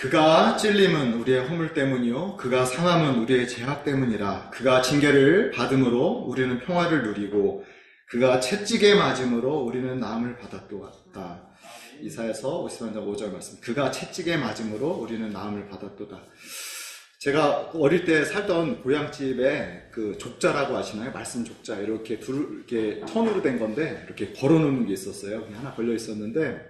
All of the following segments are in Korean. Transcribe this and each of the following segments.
그가 찔림은 우리의 허물 때문이요 그가 상함은 우리의 죄악 때문이라. 그가 징계를 받음으로 우리는 평화를 누리고 그가 채찍에 맞음으로 우리는 나음을 받았도다. 이사야서 53장 5절 말씀. 그가 채찍에 맞음으로 우리는 나음을 받았도다. 제가 어릴 때 살던 고향집에 그 족자라고 아시나요? 말씀 족자. 이렇게 이렇게 천으로 된 건데 이렇게 걸어놓는 게 있었어요. 하나 걸려 있었는데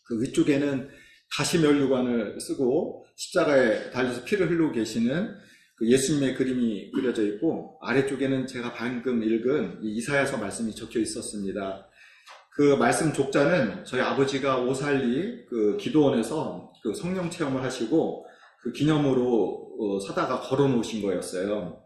그 위쪽에는 가시면류관을 쓰고 십자가에 달려서 피를 흘리고 계시는 그 예수님의 그림이 그려져 있고, 아래쪽에는 제가 방금 읽은 이 이사야서 말씀이 적혀 있었습니다. 그 말씀 족자는 저희 아버지가 오살리 그 기도원에서 그 성령 체험을 하시고 그 기념으로 사다가 걸어 놓으신 거였어요.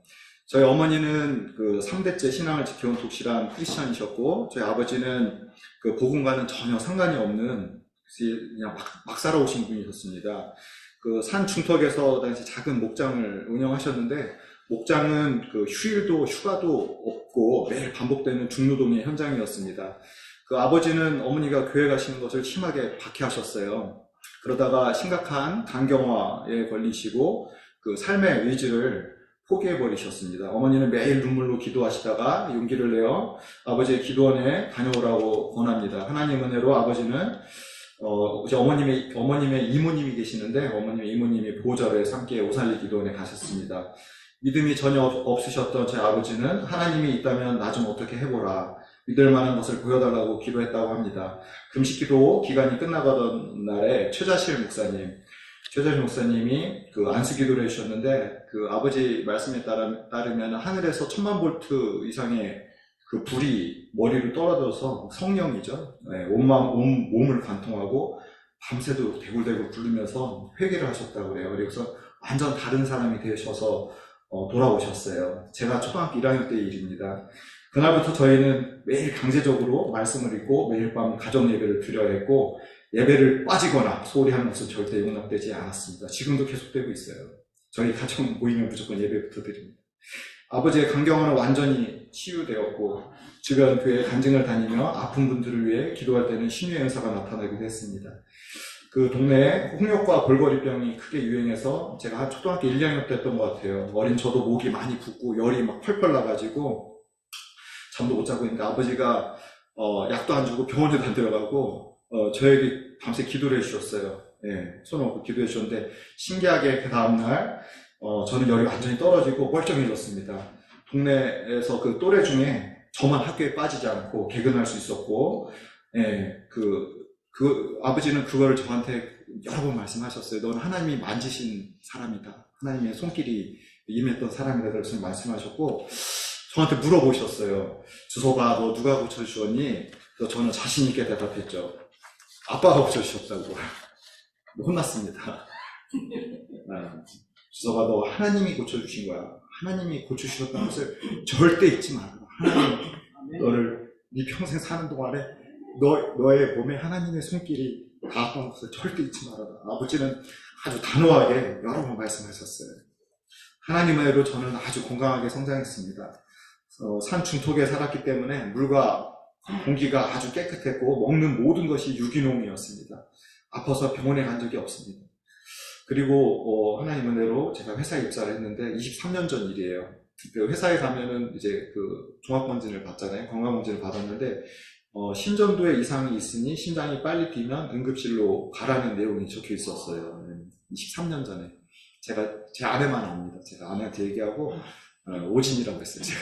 저희 어머니는 그 3대째 신앙을 지켜온 독실한 크리스찬이셨고, 저희 아버지는 그 복음과는 전혀 상관이 없는 그냥 막 살아오신 분이셨습니다. 그 산 중턱에서 당시 작은 목장을 운영하셨는데, 목장은 그 휴일도 휴가도 없고 매일 반복되는 중노동의 현장이었습니다. 그 아버지는 어머니가 교회 가시는 것을 심하게 박해하셨어요. 그러다가 심각한 간경화에 걸리시고 그 삶의 의지를 포기해버리셨습니다. 어머니는 매일 눈물로 기도하시다가 용기를 내어 아버지의 기도원에 다녀오라고 권합니다. 하나님 은혜로 아버지는 이제 어머님의 이모님이 계시는데, 어머님의 이모님이 보좌로에서 함께 오살리 기도원에 가셨습니다. 믿음이 전혀 없으셨던 제 아버지는 하나님이 있다면 나 좀 어떻게 해보라, 믿을 만한 것을 보여달라고 기도했다고 합니다. 금식기도 기간이 끝나가던 날에 최자실 목사님이 그 안수기도를 해주셨는데, 그 아버지 말씀에 따르면 하늘에서 1000만 볼트 이상의 그 불이 머리로 떨어져서 성령이죠. 온 몸을 관통하고 밤새도록 대굴대굴 부르면서 회개를 하셨다고 그래요. 그래서 완전 다른 사람이 되셔서 돌아오셨어요. 제가 초등학교 1학년 때의 일입니다. 그날부터 저희는 매일 강제적으로 말씀을 읽고 매일 밤 가정 예배를 드려야 했고, 예배를 빠지거나 소홀히 하는 것은 절대 용납되지 않았습니다. 지금도 계속되고 있어요. 저희 가정 모이면 무조건 예배부터 드립니다. 아버지의 간경화는 완전히 치유되었고, 주변 교회 간증을 다니며 아픈 분들을 위해 기도할 때는 신유의 은사가 나타나기도 했습니다. 그 동네에 홍역과 볼거리병이 크게 유행해서 제가 한 초등학교 1, 2학년 때 했던 것 같아요. 어린 저도 목이 많이 붓고 열이 막 펄펄 나가지고 잠도 못 자고 있는데, 아버지가 약도 안 주고 병원에도 안 데려가고 저에게 밤새 기도를 해주셨어요. 손 얹고 기도해 주셨는데, 신기하게 그 다음날 저는 열이 완전히 떨어지고 멀쩡해졌습니다. 동네에서 그 또래 중에 저만 학교에 빠지지 않고 개근할 수 있었고, 아버지는 그거를 저한테 여러 번 말씀하셨어요. 넌 하나님이 만지신 사람이다. 하나님의 손길이 임했던 사람이다. 그래서 말씀하셨고, 저한테 물어보셨어요. 주소가 너 누가 고쳐주셨니? 그래서 저는 자신있게 대답했죠. 아빠가 고쳐주셨다고. 혼났습니다. 주소가 너 하나님이 고쳐주신 거야. 하나님이 고쳐주셨다는 것을 절대 잊지 마라. 하나님 너를 네 평생 사는 동안에 너의 몸에 하나님의 손길이 닿았던 것을 절대 잊지 말아라. 아버지는 아주 단호하게 여러 번 말씀하셨어요. 하나님 은혜로 저는 아주 건강하게 성장했습니다. 산 중턱에 살았기 때문에 물과 공기가 아주 깨끗했고 먹는 모든 것이 유기농이었습니다. 아파서 병원에 간 적이 없습니다. 그리고 하나님 은혜로 제가 회사에 입사를 했는데 23년 전 일이에요. 그 회사에 가면은 이제 그 종합검진을 받잖아요. 건강검진을 받았는데 심전도에 이상이 있으니 심장이 빨리 뛰면 응급실로 가라는 내용이 적혀 있었어요. 23년 전에. 제가 제 아내만 압니다. 제가 아내한테 얘기하고 오진이라고 했어요. 제가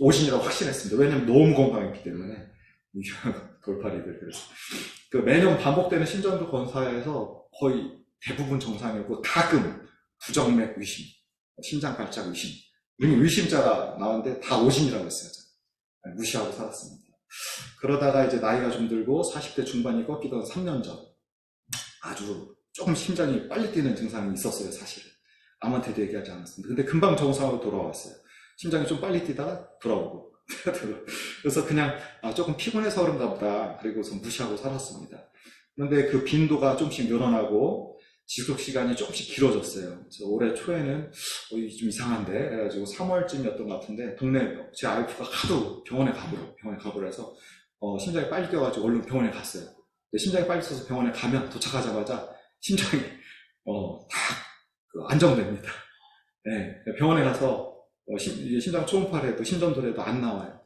오진이라고 확신했습니다. 왜냐면 너무 건강했기 때문에. 돌팔이들. 그래서 그 매년 반복되는 심전도 검사에서 거의 대부분 정상이었고, 가끔 부정맥 의심, 심장 발작 의심, 이런 의심자가 나왔는데 다 오진이라고 했어요. 제가. 무시하고 살았습니다. 그러다가 이제 나이가 좀 들고 40대 중반이 꺾이던 3년 전, 아주 조금 심장이 빨리 뛰는 증상이 있었어요. 사실은 아무한테도 얘기하지 않았습니다. 근데 금방 정상으로 돌아왔어요. 심장이 좀 빨리 뛰다가 돌아오고. 그래서 그냥 조금 피곤해서 그런가 보다, 그리고서 무시하고 살았습니다. 그런데 그 빈도가 조금씩 늘어나고 지속 시간이 조금씩 길어졌어요. 그래서 올해 초에는 좀 이상한데 그래가지고 3월쯤이었던 것 같은데, 동네 제 아이프가 하도 병원에 가보라 해서 심장이 빨리 뛰어가지고 얼른 병원에 갔어요. 근데 심장이 빨리 뛰어서 병원에 가면 도착하자마자 심장이 그 안정됩니다. 네, 병원에 가서 심장 초음파를 해도 심전도를 해도 안 나와요.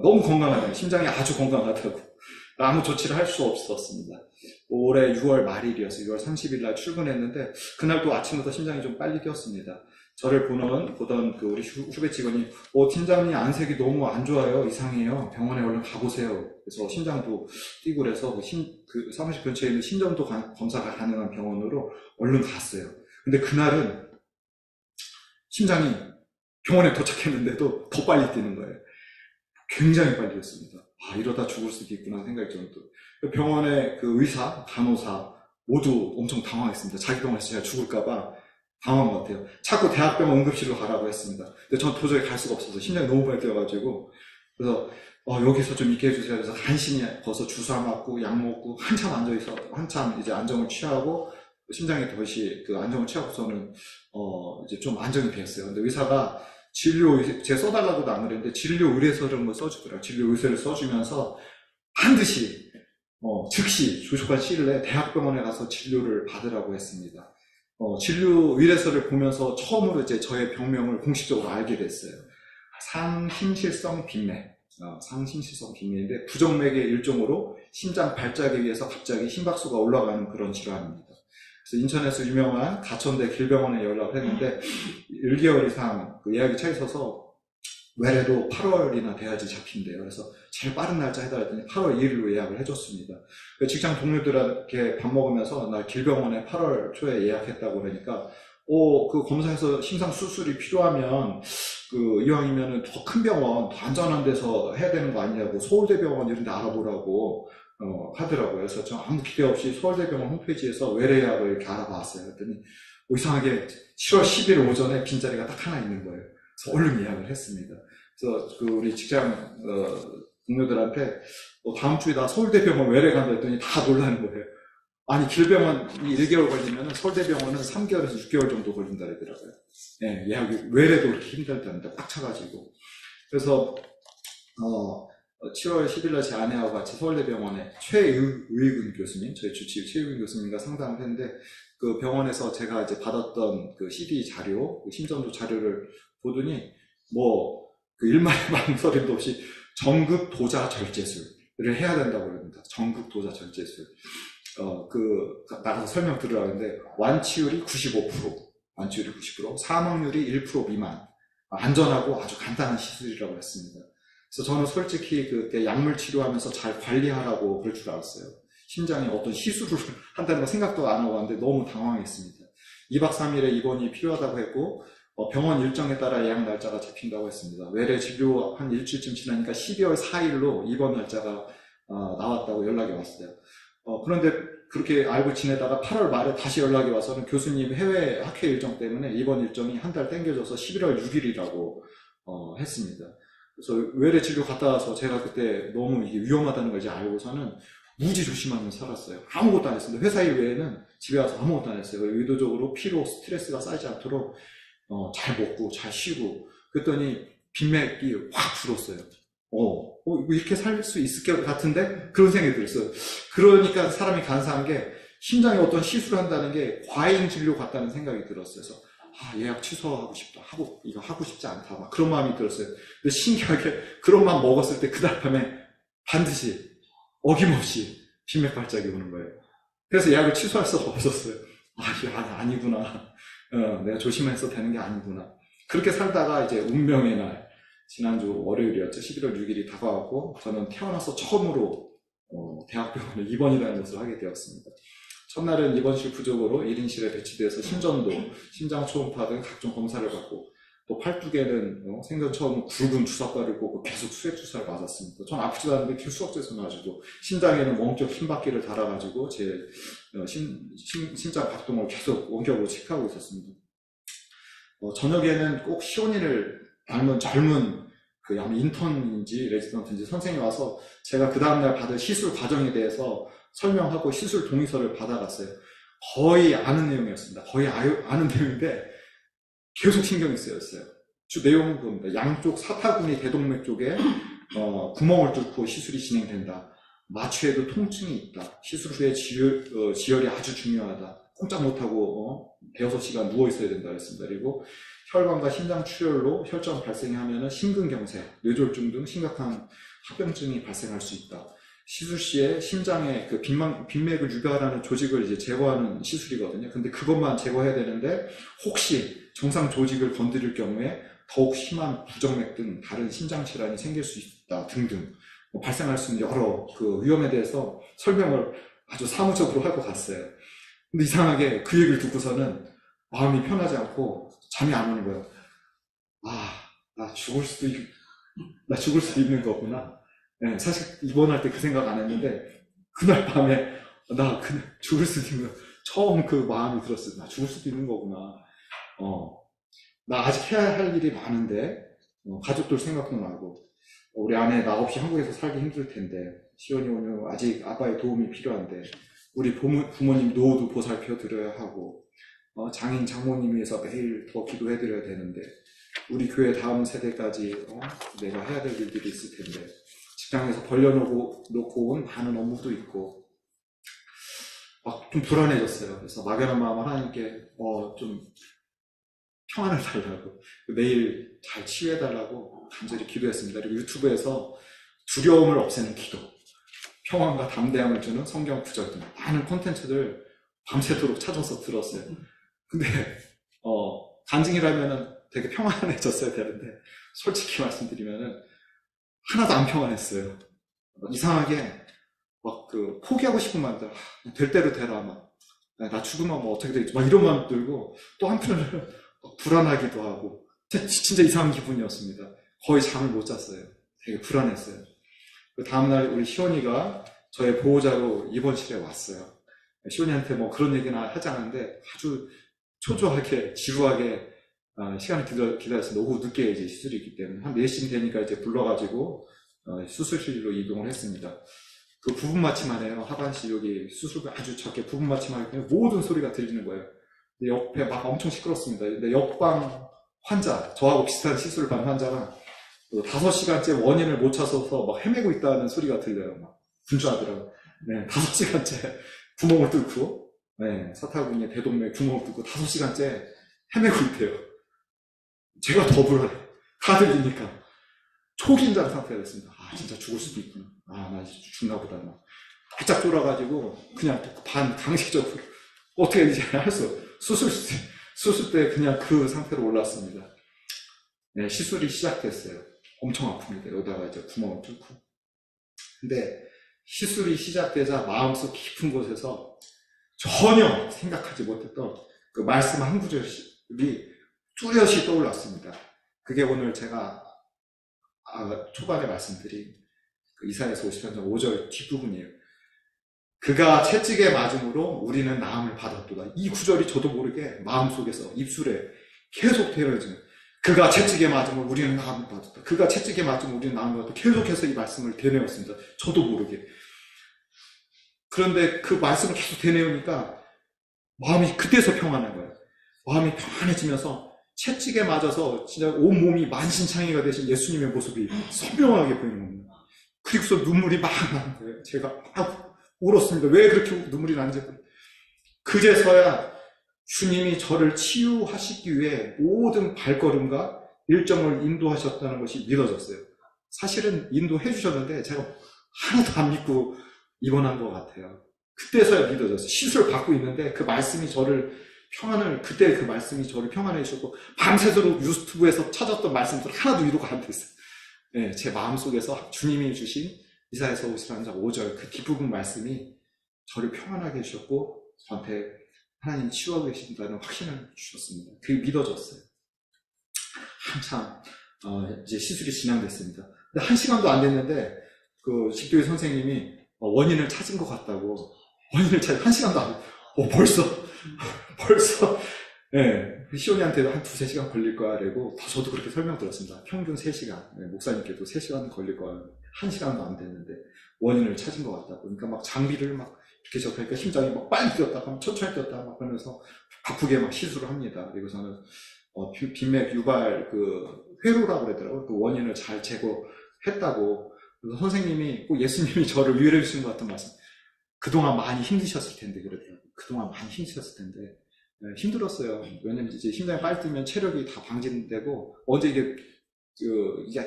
너무 건강하네요. 심장이 아주 건강하다고. 아무 조치를 할 수 없었습니다. 올해 6월 말일이었어요. 6월 30일 날 출근했는데 그날도 아침부터 심장이 좀 빨리 뛰었습니다. 저를 보던 그 우리 후배 직원이 팀장님 안색이 너무 안 좋아요. 이상해요. 병원에 얼른 가보세요. 그래서 심장도 뛰고 그래서 그 사무실 근처에 있는 심전도 검사가 가능한 병원으로 얼른 갔어요. 근데 그날은 심장이 병원에 도착했는데도 더 빨리 뛰는 거예요. 굉장히 빨리 뛰었습니다. 이러다 죽을 수도 있구나 생각이 정도. 병원의 그 의사, 간호사 모두 엄청 당황했습니다. 자기 병원에서 제가 죽을까봐 당황한 것 같아요. 자꾸 대학병원 응급실로 가라고 했습니다. 근데 전 도저히 갈 수가 없어서 심장이 너무 빨리 뛰어가지고 그래서 여기서 좀 있게 해주세요. 그래서 간신히 거기서 주사 맞고 약 먹고 한참 이제 안정을 취하고 심장이 다시 그 안정을 취하고서는 이제 좀 안정이 되었어요. 근데 의사가 제가 써달라고도 안 그랬는데 진료 의뢰서를 써주더라고요. 진료 의뢰서를 써주면서 반드시 즉시 조속한 시일 내에 대학병원에 가서 진료를 받으라고 했습니다. 진료 의뢰서를 보면서 처음으로 이제 저의 병명을 공식적으로 알게 됐어요. 상심실성 빈맥. 상심실성 빈맥인데 부정맥의 일종으로 심장 발작에 의해서 갑자기 심박수가 올라가는 그런 질환입니다. 그래서 인천에서 유명한 가천대 길병원에 연락을 했는데 1개월 이상 그 예약이 차 있어서 외래도 8월이나 돼야지 잡힌대요. 그래서 제일 빠른 날짜 해달라 했더니 8월 2일로 예약을 해줬습니다. 직장 동료들한테 밥 먹으면서 나 길병원에 8월 초에 예약했다고 그러니까 그 검사에서 심상 수술이 필요하면 이왕이면은 더 큰 병원, 더 안전한 데서 해야 되는 거 아니냐고 서울대병원 이런 데 알아보라고 하더라고요. 그래서 저 아무 기대 없이 서울대병원 홈페이지에서 외래 예약을 이렇게 알아봤어요. 그랬더니 이상하게 7월 10일 오전에 빈자리가 딱 하나 있는 거예요. 그래서 얼른 예약을 했습니다. 그래서 우리 직장 동료들한테 다음 주에 나 서울대병원 외래 간다 했더니 다 놀라는 거예요. 아니 길병원이 1개월 걸리면 서울대병원은 3개월에서 6개월 정도 걸린다 그러더라고요. 네, 예약이 외래도 그렇게 힘들답니다. 꽉 차가지고. 그래서 7월 10일 날 제 아내하고 같이 서울대병원에 최의근 교수님, 저희 주치의 최의근 교수님과 상담을 했는데 그 병원에서 제가 이제 받았던 그 CD 자료, 그 심전도 자료를 보더니 그 일말의 망설임도 없이 전극 도자 절제술을 해야 된다고 그럽니다. 전극 도자 절제술. 나가서 설명 들으라고 했는데 완치율이 95%, 사망률이 1% 미만, 안전하고 아주 간단한 시술이라고 했습니다. 그래서 저는 솔직히 그때 약물 치료하면서 잘 관리하라고 그럴 줄 알았어요. 심장에 어떤 시술을 한다는 거 생각도 안 하고 왔는데 너무 당황했습니다. 2박 3일의 입원이 필요하다고 했고 병원 일정에 따라 예약 날짜가 잡힌다고 했습니다. 외래 진료 한 일주일쯤 지나니까 12월 4일로 입원 날짜가 나왔다고 연락이 왔어요. 그런데 그렇게 알고 지내다가 8월 말에 다시 연락이 와서는 교수님 해외 학회 일정 때문에 이번 일정이 한 달 땡겨져서 11월 6일이라고 했습니다. 그래서 외래 진료 갔다 와서 제가 그때 너무 이게 위험하다는 걸 이제 알고서는 무지 조심하면서 살았어요. 아무것도 안 했습니다. 회사 일 외에는 집에 와서 아무것도 안 했어요. 의도적으로 피로, 스트레스가 쌓이지 않도록 잘 먹고 잘 쉬고 그랬더니 빈맥이 확 줄었어요. 이렇게 살 수 있을 것 같은데? 그런 생각이 들었어요. 그러니까 사람이 간사한 게 심장에 어떤 시술을 한다는 게 과잉 진료 같다는 생각이 들었어요. 그래서 예약 취소하고 싶다. 이거 하고 싶지 않다. 막 그런 마음이 들었어요. 근데 신기하게 그런 마음 먹었을 때 그날 밤에 반드시 어김없이 빈맥 발작이 오는 거예요. 그래서 예약을 취소할 수가 없었어요. 아니구나. 내가 조심해서 되는 게 아니구나. 그렇게 살다가 이제 운명의 날, 지난주 월요일이었죠. 11월 6일이 다가왔고 저는 태어나서 처음으로 대학병원에 입원이라는 것을 하게 되었습니다. 첫날은 입원실 부족으로 1인실에 배치돼서 심전도, 심장 초음파 등 각종 검사를 받고 또 팔뚝에는 생전 처음 굵은 주사바를 꽂고 계속 수액 주사를 맞았습니다. 전 아프지도 않은데 계속 수학제서 맞아가지고 심장에는 원격 심박기를 달아가지고 제 심장 박동을 계속 원격으로 체크하고 있었습니다. 저녁에는 꼭 시온이를 닮은 젊은 아마 인턴인지 레지던트인지 선생님이 와서 제가 그 다음날 받을 시술 과정에 대해서 설명하고 시술 동의서를 받아갔어요. 거의 아는 내용이었습니다. 거의 아는 내용인데 계속 신경이 쓰였어요. 주 내용은 그겁니다. 양쪽 사타구니 대동맥 쪽에 구멍을 뚫고 시술이 진행된다. 마취에도 통증이 있다. 시술 후에 지혈이 아주 중요하다. 꼼짝 못하고 6시간 누워 있어야 된다 그랬습니다. 그리고 혈관과 심장 출혈로 혈전 발생하면 심근경색, 뇌졸중 등 심각한 합병증이 발생할 수 있다. 시술 시에 심장의 그 빈맥을 유발하는 조직을 이제 제거하는 시술이거든요. 근데 그것만 제거해야 되는데 혹시 정상 조직을 건드릴 경우에 더욱 심한 부정맥 등 다른 심장 질환이 생길 수 있다 등등 발생할 수 있는 여러 그 위험에 대해서 설명을 아주 사무적으로 하고 갔어요. 근데 이상하게 그 얘기를 듣고서는 마음이 편하지 않고 잠이 안 오는 거예요. 나 죽을 수도 있는 거구나. 네, 사실 입원할 때 그 생각 안 했는데 그날 밤에 나 그날 죽을 수도 있는 거 처음 그 마음이 들었어요. 나 죽을 수도 있는 거구나. 나 아직 해야 할 일이 많은데 가족들 생각도 나고 우리 아내 나 없이 한국에서 살기 힘들 텐데 시온이 오늘 아직 아빠의 도움이 필요한데 우리 부모님 노후도 보살펴 드려야 하고 장인 장모님 위해서 매일 더 기도해 드려야 되는데 우리 교회 다음 세대까지 내가 해야 될 일들이 있을 텐데 직장에서 벌려놓고 온 많은 업무도 있고 막 좀 불안해졌어요. 그래서 막연한 마음을 하나님께 좀 평안을 달라고 매일 잘 치유해 달라고 간절히 기도했습니다. 그리고 유튜브에서 두려움을 없애는 기도, 평안과 담대함을 주는 성경 구절 등 많은 콘텐츠를 밤새도록 찾아서 들었어요. 근데 간증이라면은 되게 평안해졌어야 되는데 솔직히 말씀드리면은 하나도 안 평안했어요. 이상하게 막 포기하고 싶은 마음들, 될 대로 되라, 나 죽으면 어떻게 되겠지, 이런 마음 들고 또 한편으로는 불안하기도 하고 진짜 이상한 기분이었습니다. 거의 잠을 못 잤어요. 되게 불안했어요. 그 다음날 우리 시온이가 저의 보호자로 입원실에 왔어요. 시온이한테 그런 얘기는 하지 않았는데 아주 초조하게 지루하게 시간을 기다렸습니다. 오후 늦게 이제 시술이 있기 때문에 한 4시쯤 되니까 이제 불러가지고 수술실로 이동을 했습니다. 그 부분 마취만 해요. 하반신 여기 수술을 아주 작게 부분 마취만 하기 때문에 모든 소리가 들리는 거예요. 옆에 막 엄청 시끄럽습니다. 근데 옆방 환자, 저하고 비슷한 시술을 받은 환자가 5시간째 원인을 못 찾아서 막 헤매고 있다는 소리가 들려요. 막 분주하더라고요. 네, 5시간째 구멍을 뚫고, 사타구니에 대동맥 구멍을 뚫고 5시간째 헤매고 있대요. 제가 더 불안해. 다 들리니까. 초긴장 상태가 됐습니다. 진짜 죽을 수도 있구나. 나 죽나 보다. 바짝 졸아가지고 그냥 반강식적으로 어떻게 이제 할 수 수술 때 그냥 그 상태로 올랐습니다. 네, 시술이 시작됐어요. 엄청 아픕니다. 여기다가 이제 구멍을 뚫고. 근데 시술이 시작되자 마음속 깊은 곳에서 전혀 생각하지 못했던 그 말씀 한 구절이 뚜렷이 떠올랐습니다. 그게 오늘 제가 초반에 말씀드린 그 이사야서 53장 5절 뒷부분이에요. 그가 채찍에 맞음으로 우리는 나음을 받았도다. 이 구절이 저도 모르게 마음속에서 입술에 계속 되어지는, 그가 채찍에 맞음으로 우리는 나음을 받았다. 그가 채찍에 맞음으로 우리는 나음을 받았다. 계속해서 이 말씀을 되뇌었습니다. 저도 모르게. 그런데 그 말씀을 계속 되뇌우니까 마음이 그때서 평안한 거예요. 마음이 평안해지면서 채찍에 맞아서 진짜 온몸이 만신창이가 되신 예수님의 모습이 선명하게 보이는 겁니다. 그리고서 눈물이 막 나는 거예요. 제가 막 울었습니다. 왜 그렇게 눈물이 나는지. 그제서야 주님이 저를 치유하시기 위해 모든 발걸음과 일정을 인도하셨다는 것이 믿어졌어요. 사실은 인도해 주셨는데 제가 하나도 안 믿고 입원한 것 같아요. 그때서야 믿어졌어요. 시술 받고 있는데 그 말씀이 그때 그 말씀이 저를 평안해 주셨고, 밤새도록 유튜브에서 찾았던 말씀들 하나도 위로가 안 됐어요. 네, 제 마음속에서 주님이 주신 이사야서 53장 5절 그 뒷부분 말씀이 저를 평안하게 해주셨고 저한테 하나님 치유하고 계신다는 확신을 주셨습니다. 그게 믿어졌어요. 한참 이제 시술이 진행됐습니다. 근데 1시간도 안 됐는데 그 집교의 선생님이 원인을 찾은 것 같다고, 원인을 찾은 1시간도 안 됐어요. 벌써 시온이한테도 한 2-3시간 걸릴 거야 라고 저도 그렇게 설명 들었습니다. 평균 3시간, 목사님께도 3시간 걸릴 거야. 1시간도 안 됐는데 원인을 찾은 것 같다고. 그러니까 막 장비를 막 이렇게 접하니까 심장이 막 빨리 뛰었다가 천천히 뛰었다가 막 그러면서 바쁘게 막 시술을 합니다. 그리고서는 빈맥 유발 회로라고 그러더라고요. 그 원인을 잘 제거했다고. 그래서 선생님이 꼭 예수님이 저를 위로해 주신 것 같은 말씀. 그동안 많이 힘드셨을 텐데 그러더라고요. 그동안 많이 힘드셨을 텐데 힘들었어요. 왜냐면 이제 심장이 빨리 뛰면 체력이 다 방진되고 언제 이게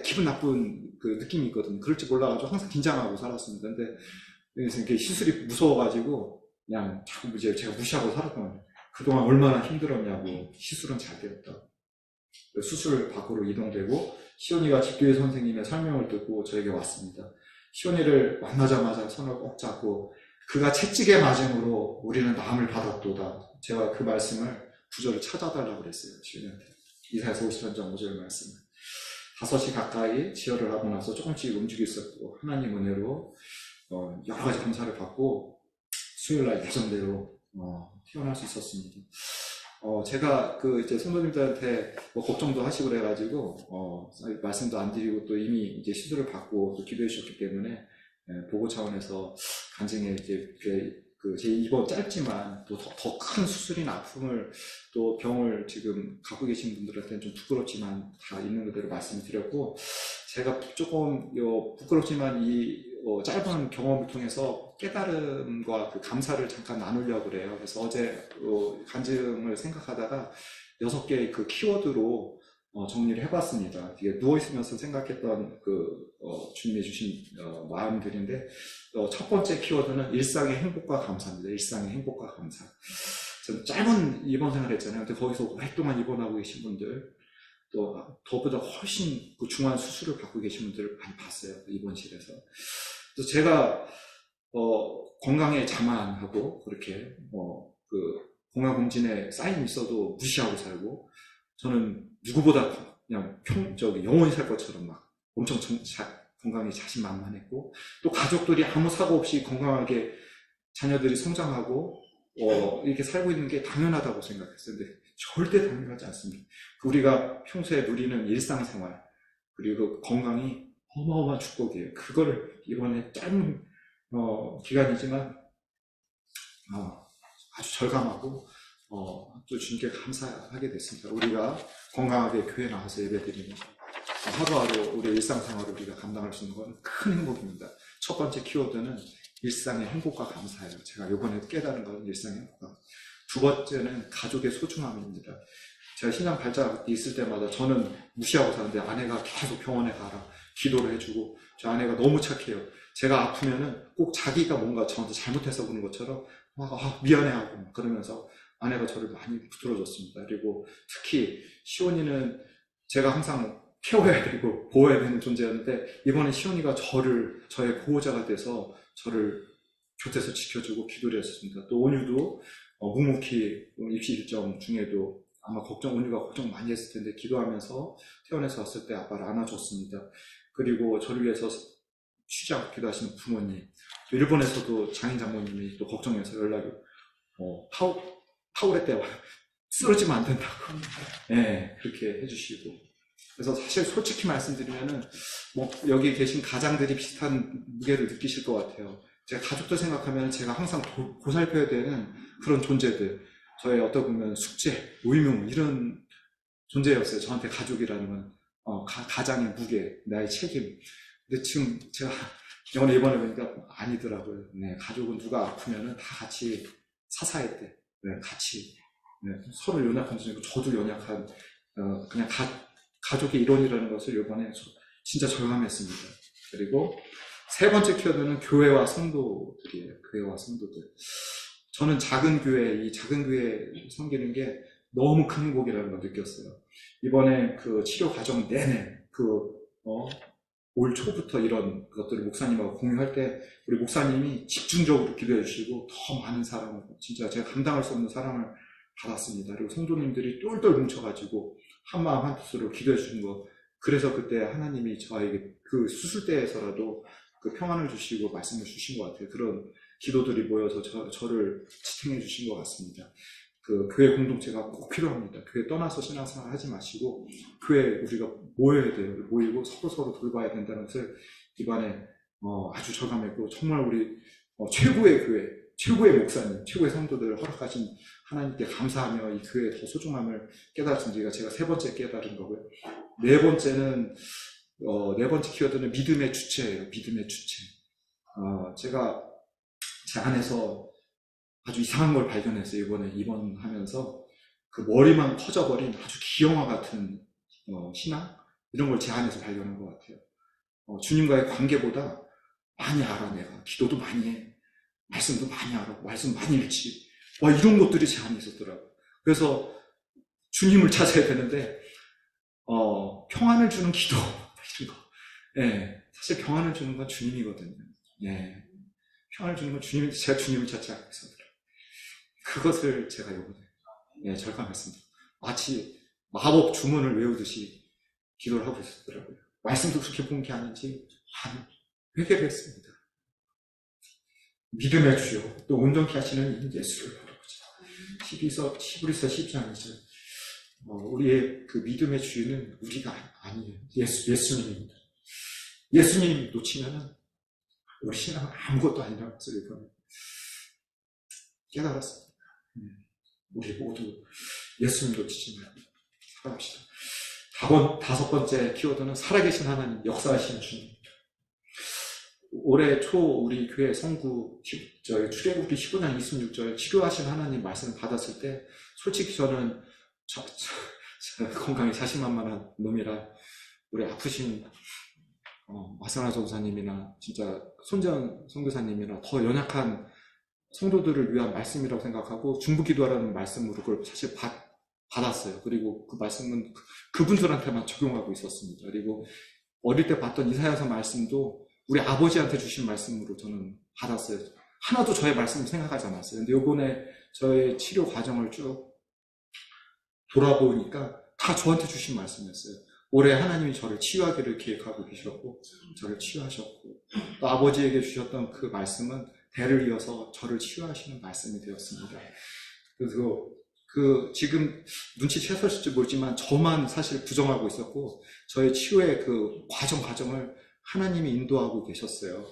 기분 나쁜 그 느낌이 있거든요. 그럴 줄 몰라가지고 항상 긴장하고 살았습니다. 근데 그래서 이게 시술이 무서워가지고 그냥 자꾸 이제 제가 무시하고 살았던 거예요. 그동안 얼마나 힘들었냐고. 시술은 잘 되었다. 수술 밖으로 이동되고 시온이가 집교회 선생님의 설명을 듣고 저에게 왔습니다. 시온이를 만나자마자 손을 꼭 잡고 그가 채찍에 맞음으로 우리는 나음을 받았도다. 제가 그 말씀을 구절을 찾아달라고 그랬어요. 시온이한테. 이사야서 53장 5절 말씀을. 5시 가까이 지혈을 하고 나서 조금씩 움직이고 있었고 하나님 은혜로 여러 가지 검사를 받고 수요일날 예정대로 태어날 수 있었습니다. 제가 이제 성도님들한테 뭐 걱정도 하시고 그래가지고 말씀도 안 드리고 또 이미 이제 시술을 받고 또 기도해 주셨기 때문에 보고 차원에서 간증에 이제 제 이번 짧지만 또 더 큰 수술이나 아픔을 또 병을 지금 갖고 계신 분들한테는 좀 부끄럽지만 다 있는 그대로 말씀을 드렸고, 제가 조금 부끄럽지만 이 짧은 경험을 통해서 깨달음과 그 감사를 잠깐 나누려고 그래요. 그래서 어제 간증을 생각하다가 6개의 그 키워드로 정리를 해봤습니다. 이게 누워있으면서 생각했던 주님이 주신 마음들인데, 첫 번째 키워드는 일상의 행복과 감사입니다. 일상의 행복과 감사. 저는 짧은 입원 생활을 했잖아요. 근데 거기서 오랫동안 입원하고 계신 분들, 또 저보다 훨씬 중한 수술을 받고 계신 분들을 많이 봤어요. 입원실에서. 그래서 제가 건강에 자만하고 그렇게 건강검진에 사인이 있어도 무시하고 살고, 저는 누구보다 그냥 영원히 살 것처럼 막 엄청 건강에 자신만만했고, 또 가족들이 아무 사고 없이 건강하게 자녀들이 성장하고 이렇게 살고 있는 게 당연하다고 생각했어요. 근데 절대 당연하지 않습니다. 우리가 평소에 누리는 일상생활 그리고 건강이 어마어마한 축복이에요. 그거를 이번에 짧은 기간이지만 아주 절감하고 또 주님께 감사하게 됐습니다. 우리가 건강하게 교회 나와서 예배드리는 하루하루 우리의 일상생활을 우리가 감당할 수 있는 건 큰 행복입니다. 첫 번째 키워드는 일상의 행복과 감사예요. 제가 이번에 깨달은 건 일상의 행복과. 두 번째는 가족의 소중함입니다. 제가 신앙 발작 있을 때마다 저는 무시하고 사는데 아내가 계속 병원에 가라 기도를 해주고, 저 아내가 너무 착해요. 제가 아프면은 꼭 자기가 뭔가 저한테 잘못해서 그런 것처럼 미안해하고 그러면서 아내가 저를 많이 붙들어줬습니다. 그리고 특히 시온이는 제가 항상 케어해야 되고 보호해야 되는 존재였는데, 이번에 시온이가 저의 보호자가 돼서 저를 곁에서 지켜주고 기도를 했습니다. 또 온유도 묵묵히 입시 일정 중에도 아마 온유가 걱정 많이 했을 텐데 기도하면서 퇴원해서 왔을 때 아빠를 안아줬습니다. 그리고 저를 위해서 쉬지 않고 기도하시는 부모님, 또 일본에서도 장인 장모님이 또 걱정해서 연락이 타오레 때 쓰러지면 안 된다고 그렇게 해주시고. 그래서 사실 솔직히 말씀드리면은 여기 계신 가장들이 비슷한 무게를 느끼실 것 같아요. 제가 가족들 생각하면 제가 항상 보살펴야 되는 그런 존재들, 저의 어떻게 보면 숙제, 의무 이런 존재였어요. 저한테 가족이라는 건 가장의 무게, 나의 책임. 근데 지금 제가 이번에 보니까 아니더라고요. 가족은 누가 아프면은 다 같이 사사할 때, 같이 서로 연약한 존재고 저도 연약한 그냥 가족의 일원이라는 것을 이번에 진짜 절감했습니다. 그리고 세 번째 키워드는 교회와 성도들이에요. 교회와 성도들. 저는 작은 교회 섬기는 게 너무 큰 행복이라는 걸 느꼈어요. 이번에 그 치료 과정 내내 올 초부터 이런 것들을 목사님하고 공유할 때 우리 목사님이 집중적으로 기도해 주시고 더 많은 사랑을, 진짜 제가 감당할 수 없는 사랑을 받았습니다. 그리고 성도님들이 똘똘 뭉쳐가지고 한마음 한뜻으로 기도해 주는 거, 그래서 그때 하나님이 저에게 그 수술대에서라도 그 평안을 주시고 말씀을 주신 것 같아요. 그런 기도들이 모여서 저를 지탱해 주신 것 같습니다. 그 교회 공동체가 꼭 필요합니다. 교회 떠나서 신앙생활 하지 마시고 교회 우리가 모여야 돼요. 모이고 서로 돌봐야 된다는 것을 이번에 아주 절감했고, 정말 우리 최고의 교회, 최고의 목사님, 최고의 성도들을 허락하신 하나님께 감사하며 이 교회의 더 소중함을 깨달았습니다. 제가 세 번째 깨달은 거고요. 네 번째 키워드는 믿음의 주체예요. 믿음의 주체. 제가 제 안에서 아주 이상한 걸 발견했어요. 이번에 입원하면서 그 머리만 커져버린 아주 기형아 같은 신앙 이런 걸 제 안에서 발견한 것 같아요. 주님과의 관계보다 많이 알아. 내가 기도도 많이 해, 말씀도 많이 알아, 말씀 많이 읽지, 이런 것들이 제 안에 있었더라고요. 그래서 주님을 찾아야 되는데 평안을 주는 기도 이런 거. 예, 사실 평안을 주는 건 주님이거든요. 예, 평안을 주는 건 주님인데 제가 주님을 찾지 않고 있었더라고요. 그것을 제가 이번에 절감했습니다. 마치 마법 주문을 외우듯이 기도를 하고 있었더라고요. 말씀도 그렇게 본 게 아닌지 회개를 했습니다. 믿음의 주요 또 온전케 하시는 이 예수를 바라보자. 히브리서 10장 2절. 우리의 그 믿음의 주인은 우리가 아니에요. 예수님입니다. 예수님 놓치면은 우리 신앙은 아무것도 아니라는 것을 이번에 깨달았습니다. 우리 모두 예수님 놓치지 말고 살아갑시다. 다섯 번째 키워드는 살아계신 하나님, 역사하시는 주님입니다. 올해 초 우리 교회 성구 출애굽기 15장 26절 치료하신 하나님 말씀을 받았을 때 솔직히 저는 건강에 자신만만한 놈이라 우리 아프신 마승하 전사님이나 진짜 손재현 선교사님이나 더 연약한 성도들을 위한 말씀이라고 생각하고 중보기도하라는 말씀으로 그걸 사실 받았어요. 그리고 그 말씀은 그분들한테만 적용하고 있었습니다. 그리고 어릴 때 봤던 이사야서 말씀도 우리 아버지한테 주신 말씀으로 저는 받았어요. 하나도 저의 말씀을 생각하지 않았어요. 근데 이번에 저의 치료 과정을 쭉 돌아보니까 다 저한테 주신 말씀이었어요. 올해 하나님이 저를 치유하기를 계획하고 계셨고 저를 치유하셨고 또 아버지에게 주셨던 그 말씀은 대를 이어서 저를 치유하시는 말씀이 되었습니다. 그래서 지금 눈치채셨을지 모르지만 저만 사실 부정하고 있었고 저의 치유의 그 과정을 하나님이 인도하고 계셨어요.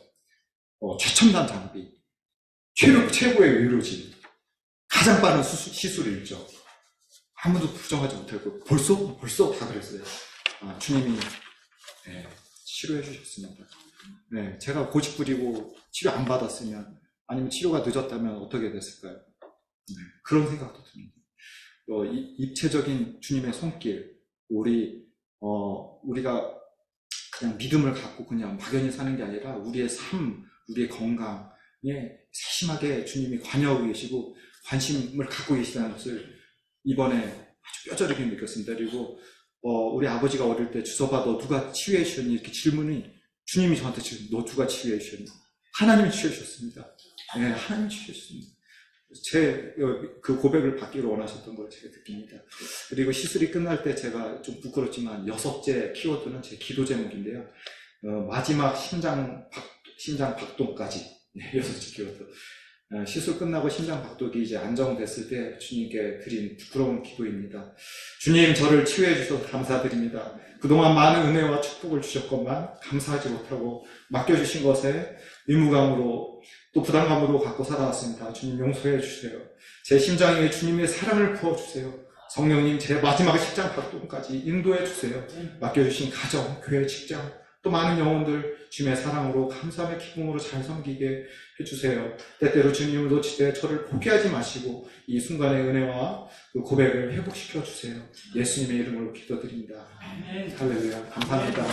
최첨단 장비, 최고의 의료진, 가장 빠른 시술 일정, 아무도 부정하지 못하고 벌써 다 그랬어요. 주님이 치료해 주셨습니다. 제가 고집 부리고 치료 안 받았으면 아니면 치료가 늦었다면 어떻게 됐을까요? 그런 생각도 듭니다. 입체적인 주님의 손길, 우리가 그냥 믿음을 갖고 그냥 막연히 사는 게 아니라 우리의 삶, 우리의 건강에 세심하게 주님이 관여하고 계시고 관심을 갖고 계시다는 것을 이번에 아주 뼈저리게 느꼈습니다. 그리고 우리 아버지가 어릴 때 주서봐 너 누가 치유해 주셨니? 이렇게 질문이 주님이 저한테 지금 너 누가 치유해 주셨니? 하나님이 치유해 주셨습니다. 하나님이 치유해 주셨습니다. 제 그 고백을 받기를 원하셨던 걸 제가 느낍니다. 그리고 시술이 끝날 때 제가 좀 부끄럽지만 6째 키워드는 제 기도 제목인데요. 마지막 심장 박동까지 6째 키워드. 시술 끝나고 심장 박동이 이제 안정됐을 때 주님께 드린 부끄러운 기도입니다. 주님 저를 치유해 주셔서 감사드립니다. 그동안 많은 은혜와 축복을 주셨건만 감사하지 못하고 맡겨주신 것에 의무감으로 또 부담감으로 갖고 살아왔습니다. 주님 용서해 주세요. 제 심장에 주님의 사랑을 부어주세요. 성령님 제 마지막 심장 박동까지 인도해 주세요. 맡겨주신 가정, 교회, 직장 또 많은 영혼들 주님의 사랑으로 감사함의 기쁨으로 잘 섬기게 해주세요. 때때로 주님을 놓치되 저를 포기하지 마시고 이 순간의 은혜와 그 고백을 회복시켜 주세요. 예수님의 이름으로 기도드립니다. 할렐루야. 감사합니다.